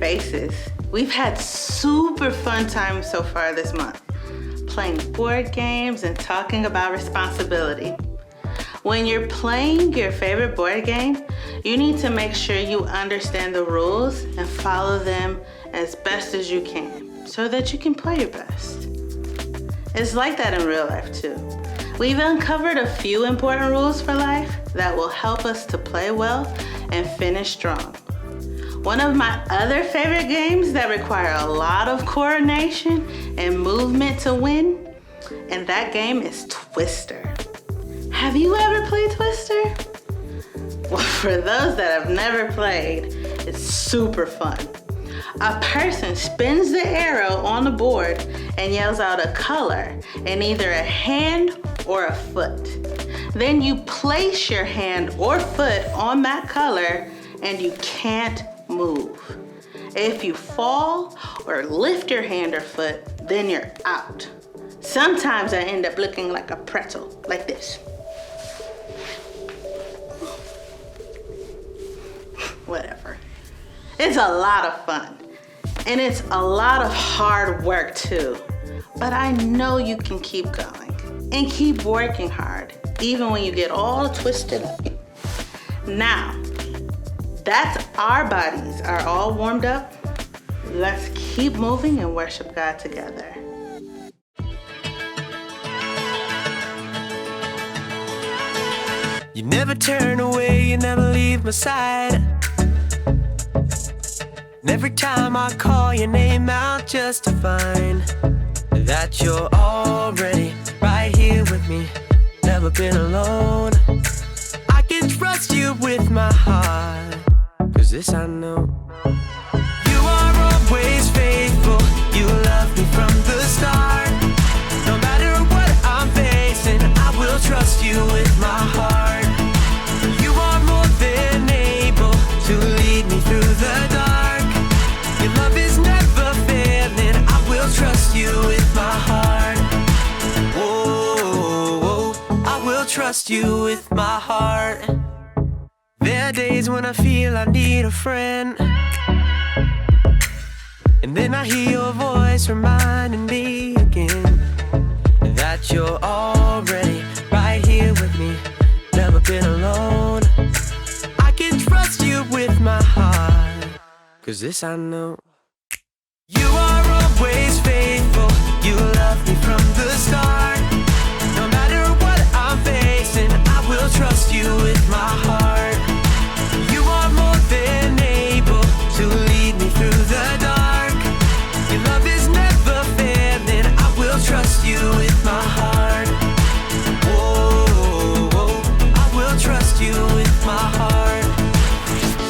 faces. We've had super fun times so far this month, playing board games and talking about responsibility. When you're playing your favorite board game, you need to make sure you understand the rules and follow them as best as you can so that you can play your best. It's like that in real life too. We've uncovered a few important rules for life that will help us to play well and finish strong. One of my other favorite games that require a lot of coordination and movement to win, and that game is Twister. Have you ever played Twister? Well, for those that have never played, it's super fun. A person spins the arrow on the board and yells out a color in either a hand or a foot. Then you place your hand or foot on that color and you can't move. If you fall or lift your hand or foot, then you're out. Sometimes I end up looking like a pretzel, like this. Whatever. It's a lot of fun, and it's a lot of hard work too. But I know you can keep going and keep working hard, even when you get all twisted up. Now, that's our bodies are all warmed up. Let's keep moving and worship God together. You never turn away, you never leave my side. And every time I call your name out just to find that you're already right here with me, never been alone. I can trust you with my heart, 'cause this I know. You are always faithful, you love me from the start. No matter what I'm facing, I will trust you with my heart. You are more than able to lead me through the dark. Your love is never failing, I will trust you with my heart. Whoa, I will trust you with my heart. There are days when I feel I need a friend, and then I hear your voice reminding me again that you're already right here with me, never been alone. I can trust you with my heart, 'cause this I know. You are always faithful, you love me from the start. No matter what I'm facing, I will trust you with my heart. You are more than able to lead me through the dark. Your love is never failing, I will trust you with my heart. Whoa, I will trust you with my heart.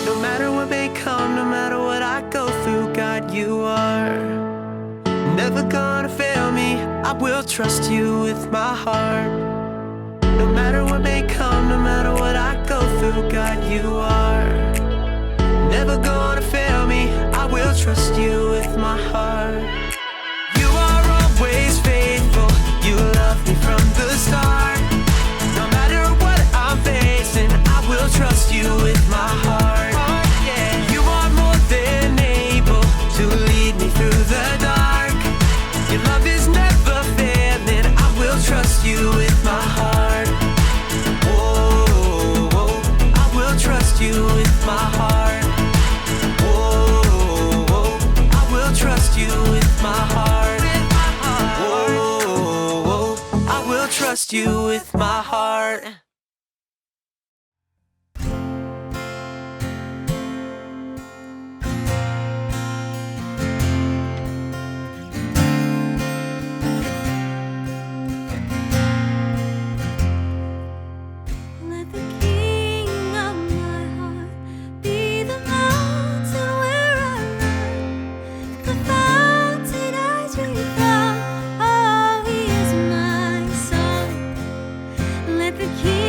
No matter what may come, no matter what I go through, God, you are never gonna fail me, I will trust you with my heart. No matter what may come, no matter what I go through, God, you are never gonna fail me, I will trust you with my heart. You are always faithful, you love me from the start. No matter what I'm facing, I will trust you with my heart. You are more than able to lead me through the dark. Your love is never failing, I will trust you with my heart. Whoa, I will trust you with my heart. Whoa, I will trust you with my heart. Whoa, I will trust you with my heart. Let the king of my heart be the mountain where I run, the fountain I drink from. Oh, he is my song. Let the king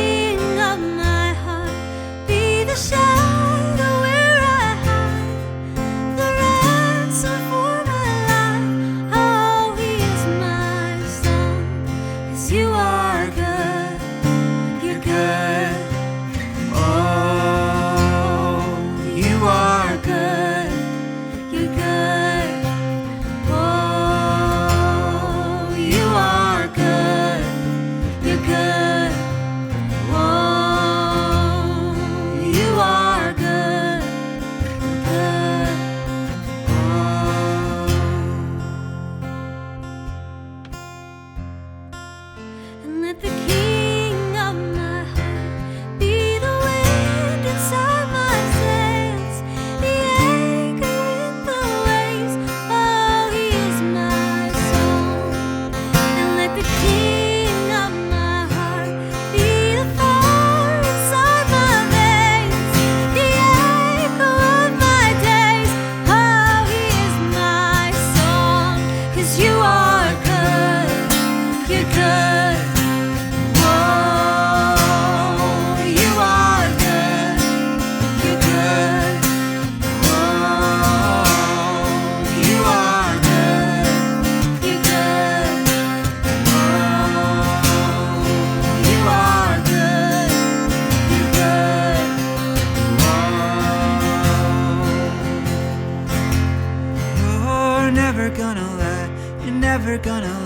never gonna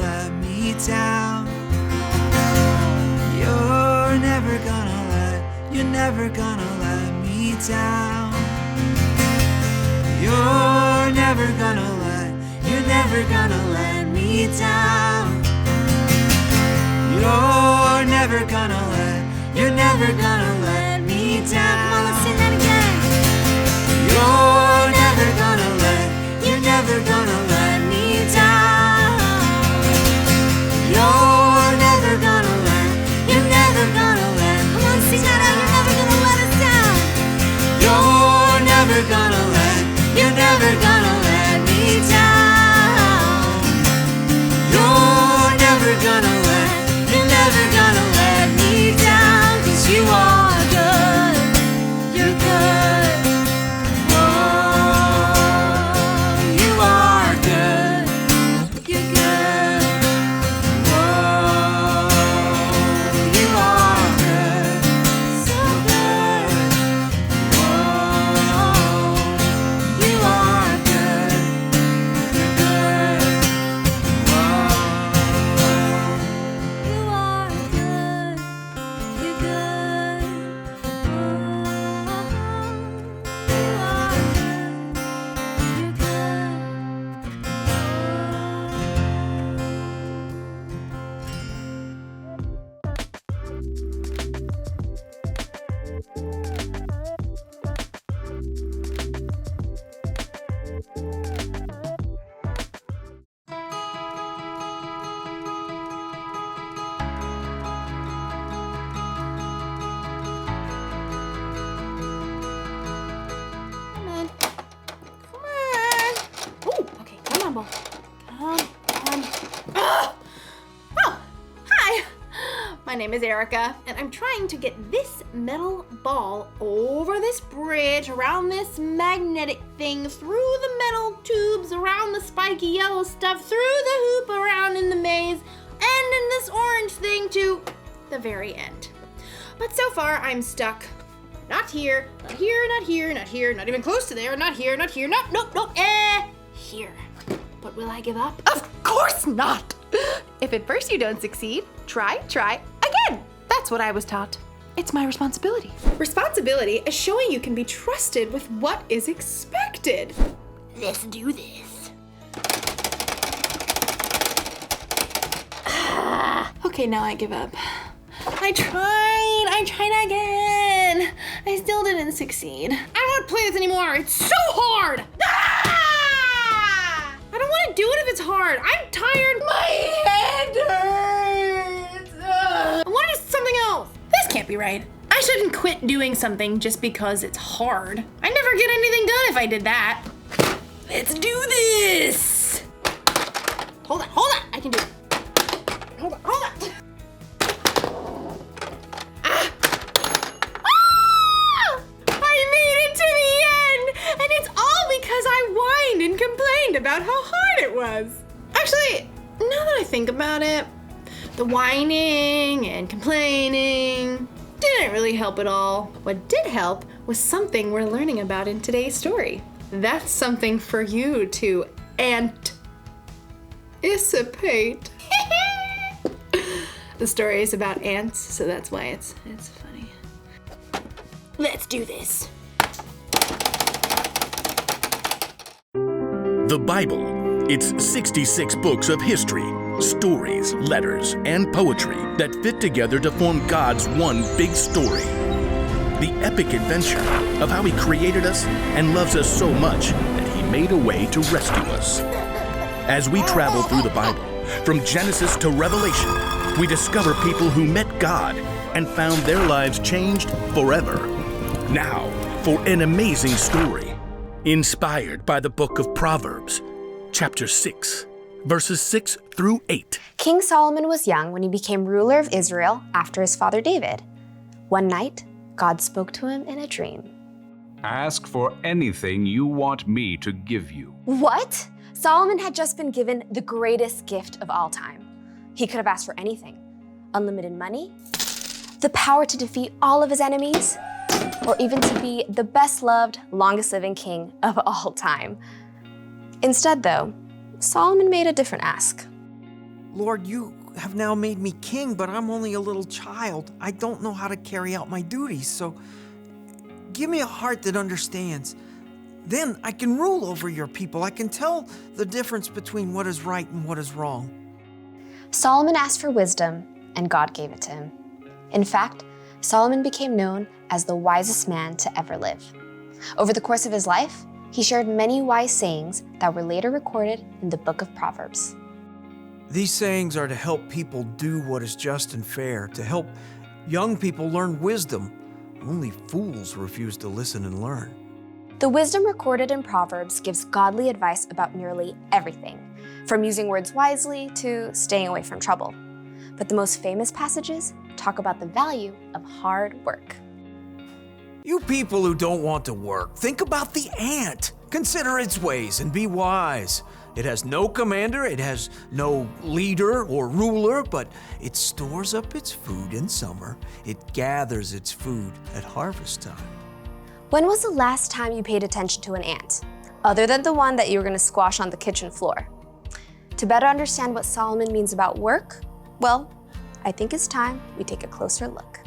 let me down. You're never gonna let me down. You're never gonna let me down. You're never gonna let me down. Come on, let's sing that again. You're never gonna let me down. You're never gonna let Come on, sing that out. You're never gonna let us down. You're never gonna let me down. You're never gonna let me down. 'Cause you are good. You're good. Whoa, you are good. You're good. Whoa, you are good. So good. Whoa, you are good. You're good. Whoa. You are good. You're good. Oh, you are Come on. Come on. Oh, okay. Come on, ball. Come on. Oh, hi. My name is Erica, and I'm trying to get this metal ball over this bridge, around this magnetic thing, through the metal tubes, around the spiky yellow stuff, through the hoop, around in the maze, and in this orange thing to the very end. But so far, I'm stuck. Not here, not here, not here, not here, not even close to there, not here, not here, nope, here. But will I give up? Of course not! If at first you don't succeed, try again. That's what I was taught. It's my responsibility. Responsibility is showing you can be trusted with what is expected. Let's do this. Okay, now I give up. I tried again. I still didn't succeed. I don't want to play this anymore. It's so hard. Ah! I don't want to do it if it's hard. I'm tired. My head hurts. I want to do something else. This can't be right. I shouldn't quit doing something just because it's hard. I'd never get anything done if I did that. Let's do this. Hold on. I can do it. Hold on. And complained about how hard it was. Actually, now that I think about it, the whining and complaining didn't really help at all. What did help was something we're learning about in today's story. That's something for you to anticipate. The story is about ants, so that's why it's funny. Let's do this. The Bible. It's 66 books of history, stories, letters, and poetry that fit together to form God's one big story. The epic adventure of how He created us and loves us so much that He made a way to rescue us. As we travel through the Bible, from Genesis to Revelation, we discover people who met God and found their lives changed forever. Now, for an amazing story. Inspired by the book of Proverbs, chapter 6, verses 6 through 8. King Solomon was young when he became ruler of Israel after his father David. One night, God spoke to him in a dream. Ask for anything you want me to give you. What? Solomon had just been given the greatest gift of all time. He could have asked for anything. Unlimited money, the power to defeat all of his enemies, or even to be the best-loved, longest-living king of all time. Instead, though, Solomon made a different ask. Lord, you have now made me king, but I'm only a little child. I don't know how to carry out my duties, so give me a heart that understands. Then I can rule over your people. I can tell the difference between what is right and what is wrong. Solomon asked for wisdom, and God gave it to him. In fact, Solomon became known as the wisest man to ever live. Over the course of his life, he shared many wise sayings that were later recorded in the book of Proverbs. These sayings are to help people do what is just and fair, to help young people learn wisdom. Only fools refuse to listen and learn. The wisdom recorded in Proverbs gives godly advice about nearly everything, from using words wisely to staying away from trouble. But the most famous passages talk about the value of hard work. You people who don't want to work, think about the ant. Consider its ways and be wise. It has no commander, it has no leader or ruler, but it stores up its food in summer. It gathers its food at harvest time. When was the last time you paid attention to an ant, other than the one that you were going to squash on the kitchen floor? To better understand what Solomon means about work, well, I think it's time we take a closer look.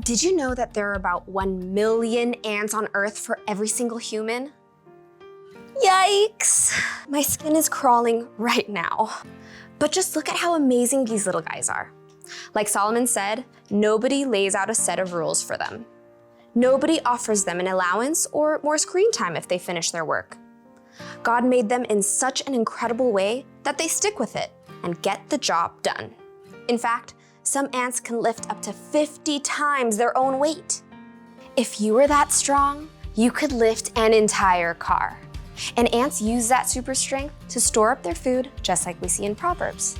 Did you know that there are about 1 million ants on Earth for every single human? Yikes! My skin is crawling right now. But just look at how amazing these little guys are. Like Solomon said, nobody lays out a set of rules for them. Nobody offers them an allowance or more screen time if they finish their work. God made them in such an incredible way that they stick with it and get the job done. In fact, some ants can lift up to 50 times their own weight. If you were that strong, you could lift an entire car. And ants use that super strength to store up their food, just like we see in Proverbs.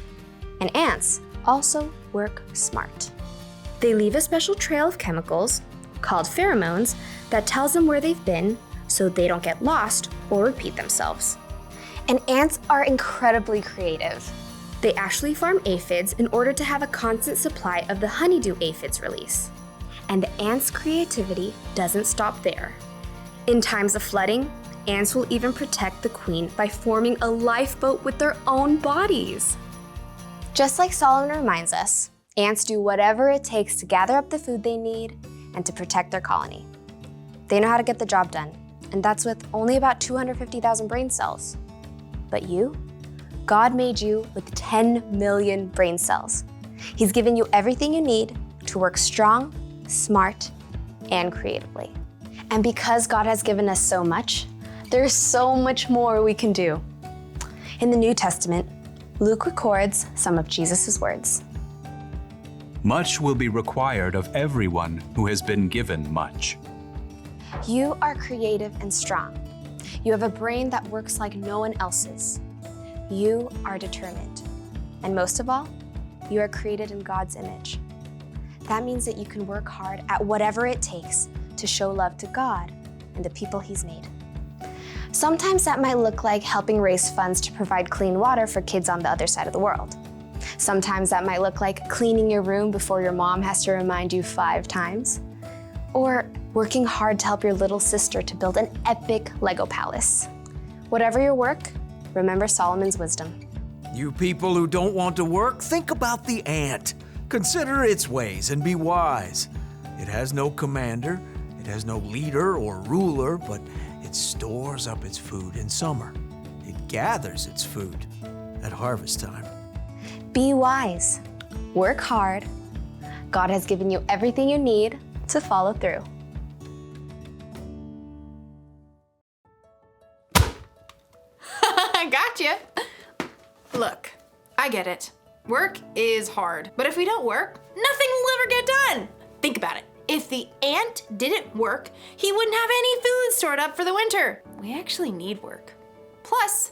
And ants also work smart. They leave a special trail of chemicals, called pheromones, that tells them where they've been so they don't get lost or repeat themselves. And ants are incredibly creative. They actually farm aphids in order to have a constant supply of the honeydew aphids release. And the ants' creativity doesn't stop there. In times of flooding, ants will even protect the queen by forming a lifeboat with their own bodies. Just like Solomon reminds us, ants do whatever it takes to gather up the food they need and to protect their colony. They know how to get the job done, and that's with only about 250,000 brain cells. But you? God made you with 10 million brain cells. He's given you everything you need to work strong, smart, and creatively. And because God has given us so much, there's so much more we can do. In the New Testament, Luke records some of Jesus' words. Much will be required of everyone who has been given much. You are creative and strong. You have a brain that works like no one else's. You are determined. And most of all, you are created in God's image. That means that you can work hard at whatever it takes to show love to God and the people He's made. Sometimes that might look like helping raise funds to provide clean water for kids on the other side of the world. Sometimes that might look like cleaning your room before your mom has to remind you 5 times. Or working hard to help your little sister to build an epic Lego palace. Whatever your work, remember Solomon's wisdom. You people who don't want to work, think about the ant. Consider its ways and be wise. It has no commander, it has no leader or ruler, but it stores up its food in summer. It gathers its food at harvest time. Be wise. Work hard. God has given you everything you need to follow through. Gotcha. Look, I get it. Work is hard, but if we don't work, nothing will ever get done. Think about it. If the ant didn't work, he wouldn't have any food stored up for the winter. We actually need work. Plus,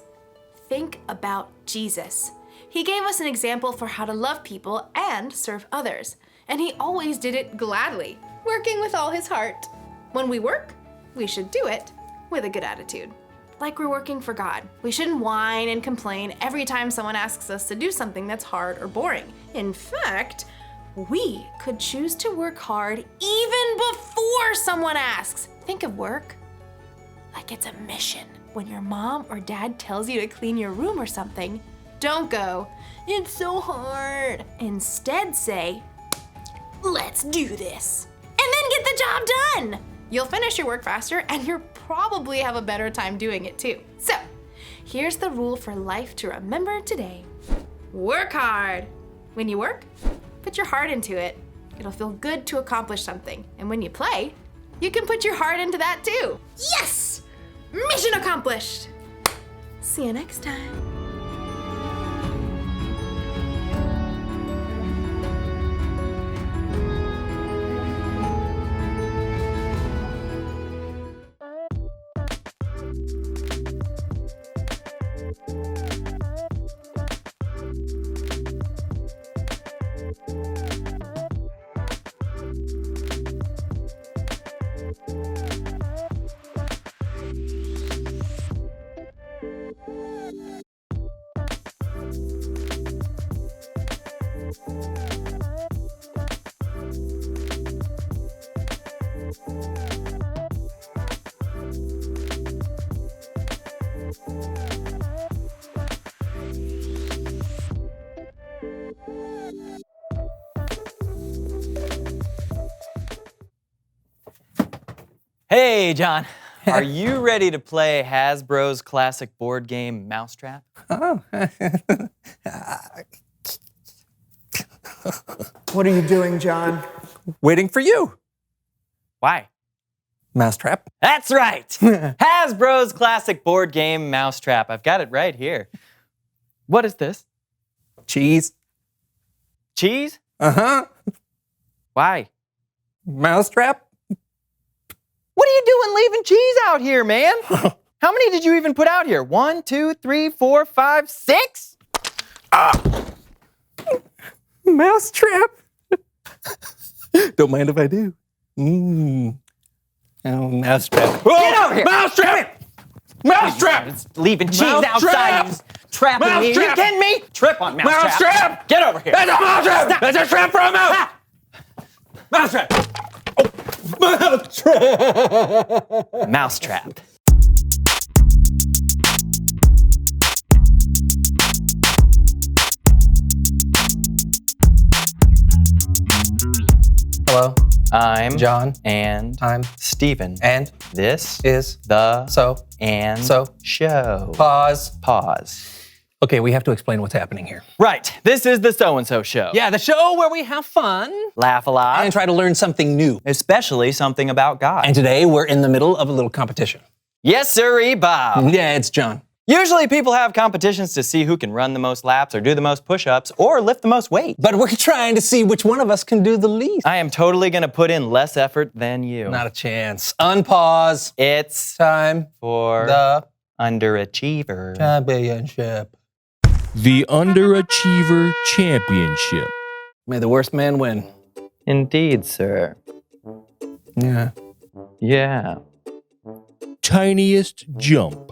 think about Jesus. He gave us an example for how to love people and serve others, and he always did it gladly, working with all his heart. When we work, we should do it with a good attitude. Like we're working for God. We shouldn't whine and complain every time someone asks us to do something that's hard or boring. In fact, we could choose to work hard even before someone asks. Think of work like it's a mission. when your mom or dad tells you to clean your room or something, don't go, "It's so hard." Instead say, "Let's do this." And then get the job done. You'll finish your work faster and you'll probably have a better time doing it too. So, here's the rule for life to remember today. Work hard. When you work, put your heart into it. It'll feel good to accomplish something. And when you play, you can put your heart into that too. Yes! Mission accomplished. See you next time. Hey, John. Are you ready to play Hasbro's classic board game Mousetrap? Oh. What are you doing, John? Waiting for you. Why? Mousetrap? That's right. Hasbro's classic board game Mousetrap. I've got it right here. What is this? Cheese. Cheese? Uh-huh. Why? Mousetrap? What are you doing leaving cheese out here, man? How many did you even put out here? 1, 2, 3, 4, 5, 6? Mousetrap? Don't mind if I do. Oh, Mousetrap. Get over here! Mousetrap! Mousetrap! It's leaving cheese Mousetrap! outside. He's trapping me. Are you Mousetrap! kidding me? Trip on Mousetrap. Mousetrap! Get over here. That's a mousetrap! Stop. That's a trap for a mouse! Ah! Mousetrap! Mousetrap! Mousetrap. Hello, I'm John. And I'm Steven. And This is the so and so show. pause. Pause. Okay, we have to explain what's happening here. Right. This is the So-and-So Show. Yeah, the show where we have fun Laugh a lot. and try to learn something new. Especially something about God. And today we're in the middle of a little competition. Yes, sirree, Bob. Yeah, it's John. Usually people have competitions to see who can run the most laps or do the most push-ups or lift the most weight. But we're trying to see which one of us can do the least. I am totally gonna put in less effort than you. Not a chance. Unpause. It's Time for the underachiever. championship. The Underachiever Championship. May the worst man win. Indeed, sir. Yeah. Yeah. Tiniest jump.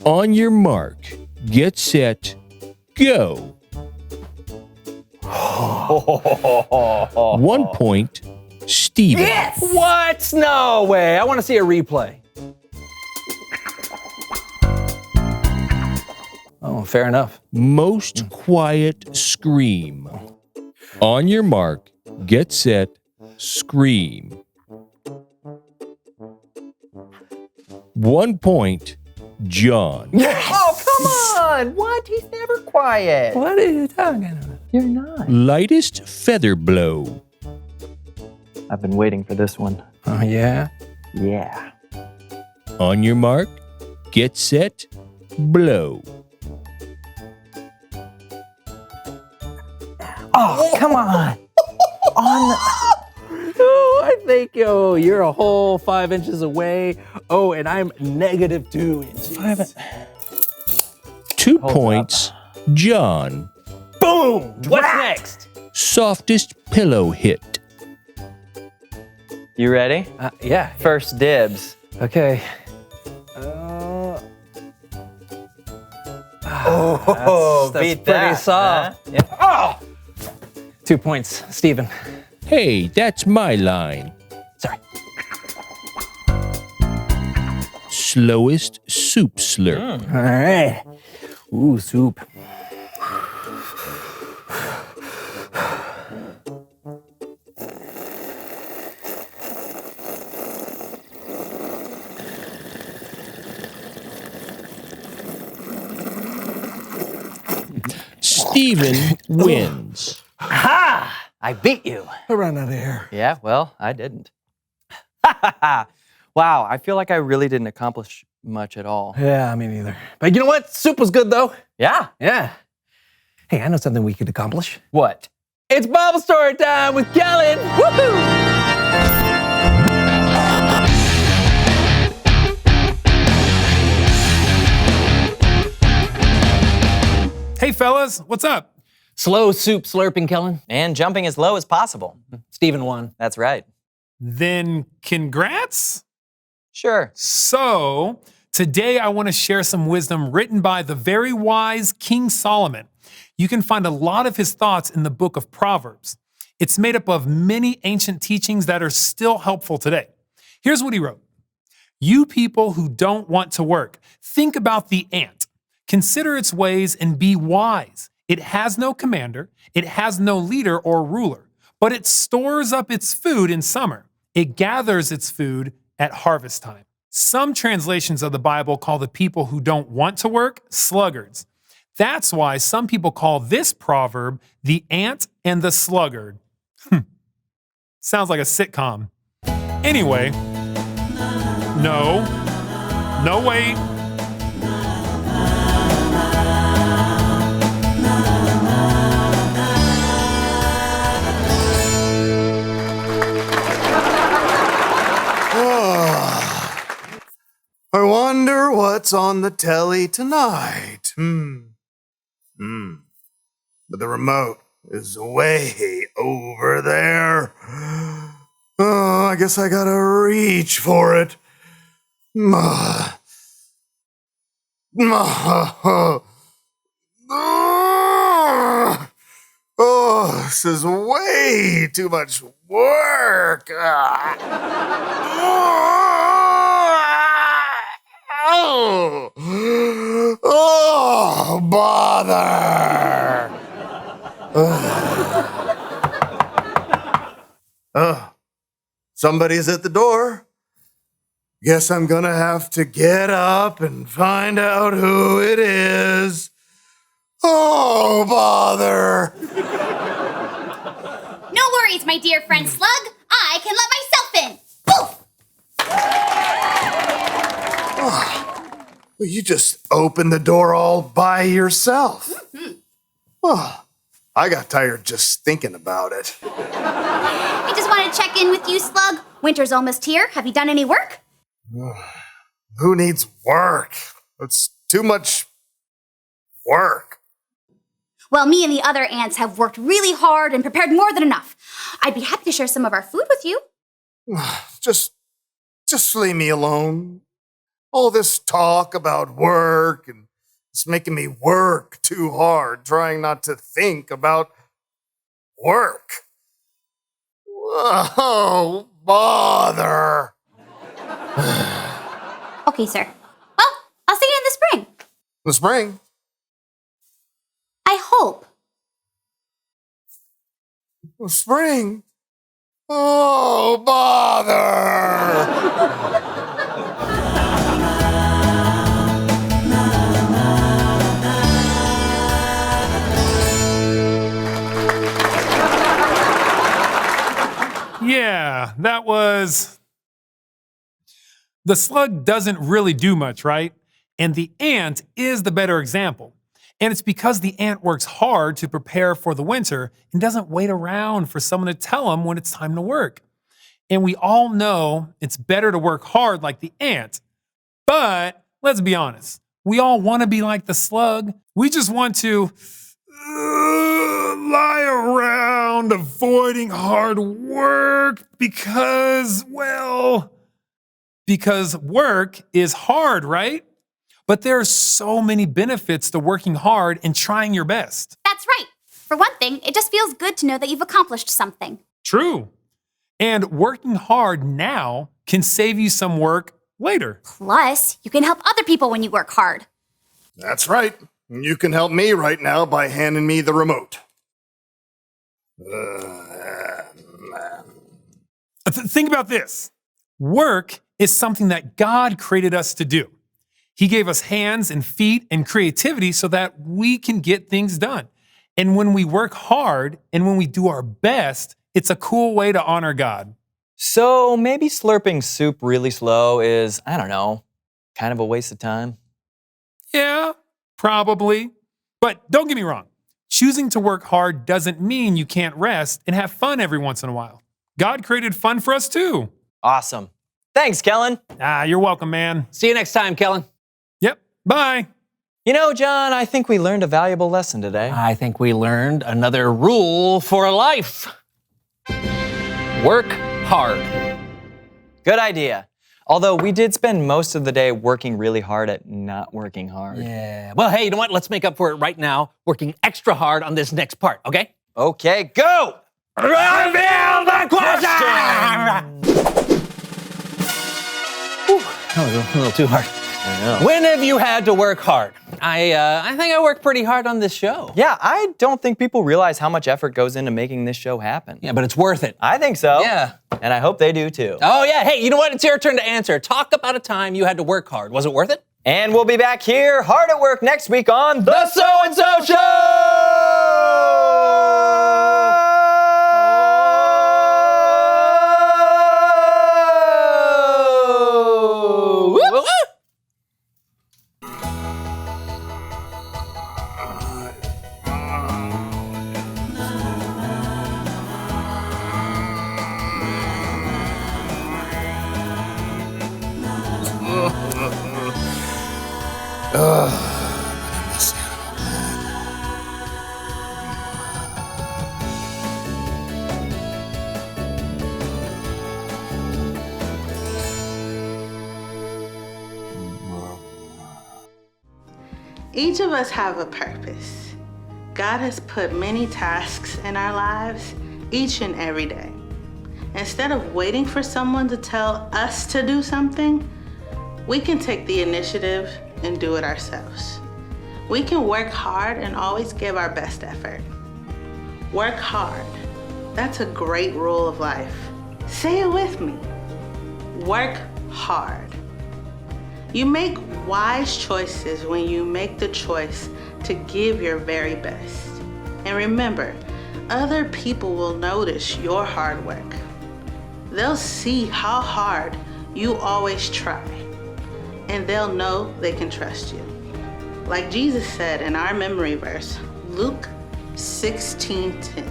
On your mark, get set, go. 1 point, Steven. What? No way. I want to see a replay. Oh, fair enough. Most quiet scream. On your mark, get set, scream. 1 point, John. Oh, come on! What? He's never quiet. What are you talking about? You're not. Lightest feather blow. I've been waiting for this one. Oh, yeah? Yeah. On your mark, get set, blow. Oh, come on. Oh, I think, you're a whole 5 inches away. Oh, and I'm -2 inches. 2 points, John. Boom! What's next? Softest pillow hit. You ready? Yeah. First dibs. Okay. That's beat pretty that, soft. huh? Yeah. Oh! 2 points, Steven. Hey, that's my line. Sorry. slowest soup slurp. All right. Ooh, soup. Steven wins. Ha! I beat you. I ran out of air. Yeah, well, I didn't. Wow, I feel like I really didn't accomplish much at all. Yeah, me neither. But you know what? Soup was good, though. Yeah? Yeah. Hey, I know something we could accomplish. What? It's Bible story time with Kellen. Woohoo! Hey fellas, what's up? Slow soup slurping, Kellen. And jumping as low as possible. Steven won. That's right. Then congrats. Sure. So, today I want to share some wisdom written by the very wise King Solomon. You can find a lot of his thoughts in the book of Proverbs. It's made up of many ancient teachings that are still helpful today. Here's what he wrote. You people who don't want to work, think about the ant. Consider its ways and be wise. It has no commander, it has no leader or ruler, but it stores up its food in summer. It gathers its food at harvest time. Some translations of the Bible call the people who don't want to work sluggards. That's why some people call this proverb the ant and the sluggard. Sounds like a sitcom. Anyway, no, wait. I wonder what's on the telly tonight. But the remote is way over there. Oh, I guess I gotta reach for it. Oh, this is way too much work. Oh, bother. Somebody's at the door. Guess I'm gonna have to get up and find out who it is. Oh, bother. No worries, my dear friend Slug. I can let myself in. Poof! Well, you just opened the door all by yourself. Oh, I got tired just thinking about it. I just want to check in with you, Slug. Winter's almost here. Have you done any work? Who needs work? It's too much work. Well, me and the other ants have worked really hard and prepared more than enough. I'd be happy to share some of our food with you. Just leave me alone. All this talk about work and it's making me work too hard, trying not to think about work. Oh, bother. Okay, sir. Well, I'll see you in the spring. The spring? I hope. The spring? Oh, bother. Yeah, that was... The slug doesn't really do much, right? And the ant is the better example. And it's because the ant works hard to prepare for the winter and doesn't wait around for someone to tell him when it's time to work. And we all know it's better to work hard like the ant. But let's be honest, we all want to be like the slug. We just want to lie around avoiding hard work because work is hard, right? But there are so many benefits to working hard and trying your best. That's right. For one thing, it just feels good to know that you've accomplished something. True. And working hard now can save you some work later. Plus, you can help other people when you work hard. That's right. You can help me right now by handing me the remote. Think about this. Work is something that God created us to do. He gave us hands and feet and creativity so that we can get things done. And when we work hard and when we do our best, it's a cool way to honor God. So maybe slurping soup really slow is, I don't know, kind of a waste of time? Yeah, probably. But don't get me wrong. Choosing to work hard doesn't mean you can't rest and have fun every once in a while. God created fun for us too. Awesome. Thanks, Kellen. You're welcome, man. See you next time, Kellen. Yep, bye. You know, John, I think we learned a valuable lesson today. I think we learned another rule for life. Work hard. Good idea. Although we did spend most of the day working really hard at not working hard. Yeah. Well, hey, you know what? Let's make up for it right now, working extra hard on this next part, okay? Okay, go! Reveal the question! That was a little too hard. I know. When have you had to work hard? I think I worked pretty hard on this show. Yeah, I don't think people realize how much effort goes into making this show happen. Yeah, but it's worth it. I think so. Yeah. And I hope they do too. Oh, yeah. Hey, you know what? It's your turn to answer. Talk about a time you had to work hard. Was it worth it? And we'll be back here, hard at work, next week on The So-and-So Show! Woo! Each of us have a purpose. God has put many tasks in our lives each and every day. Instead of waiting for someone to tell us to do something, we can take the initiative and do it ourselves. We can work hard and always give our best effort. Work hard. That's a great rule of life. Say it with me. Work hard. You make wise choices when you make the choice to give your very best. And remember, other people will notice your hard work. They'll see how hard you always try, and they'll know they can trust you. Like Jesus said in our memory verse, Luke 16:10.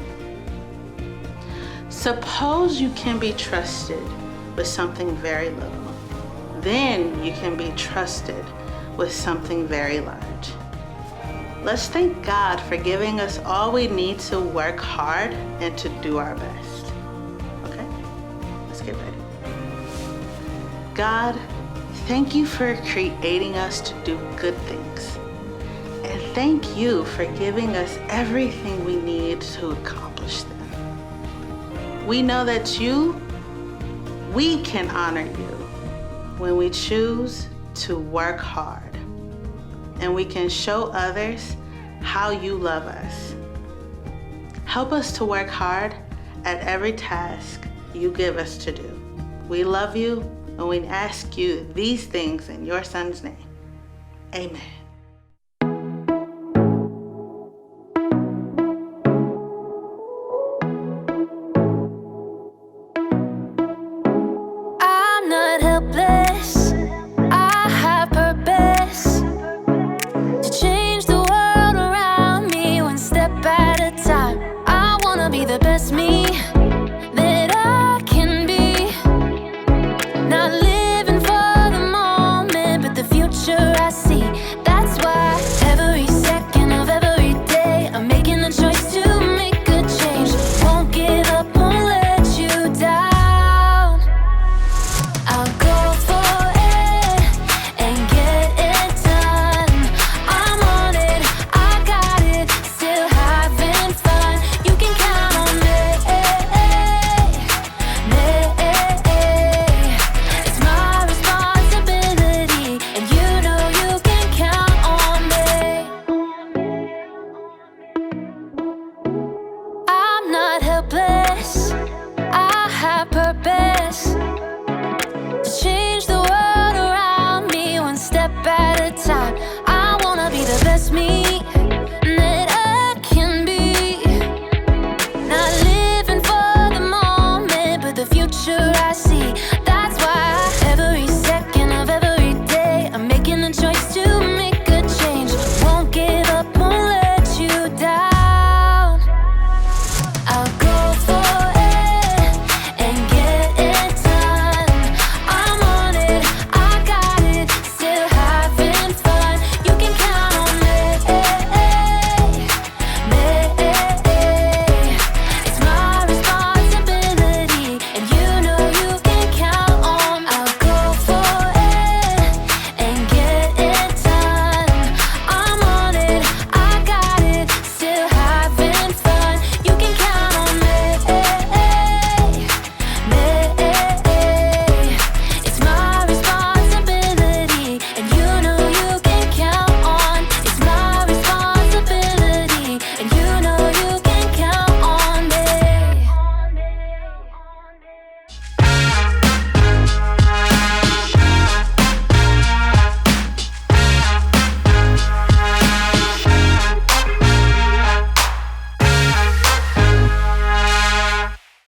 Suppose you can be trusted with something very little. Then you can be trusted with something very large. Let's thank God for giving us all we need to work hard and to do our best. Okay? Let's get ready. God, thank you for creating us to do good things. And thank you for giving us everything we need to accomplish them. We know that we can honor you when we choose to work hard, and we can show others how you love us. Help us to work hard at every task you give us to do. We love you, and we ask you these things in your Son's name. Amen.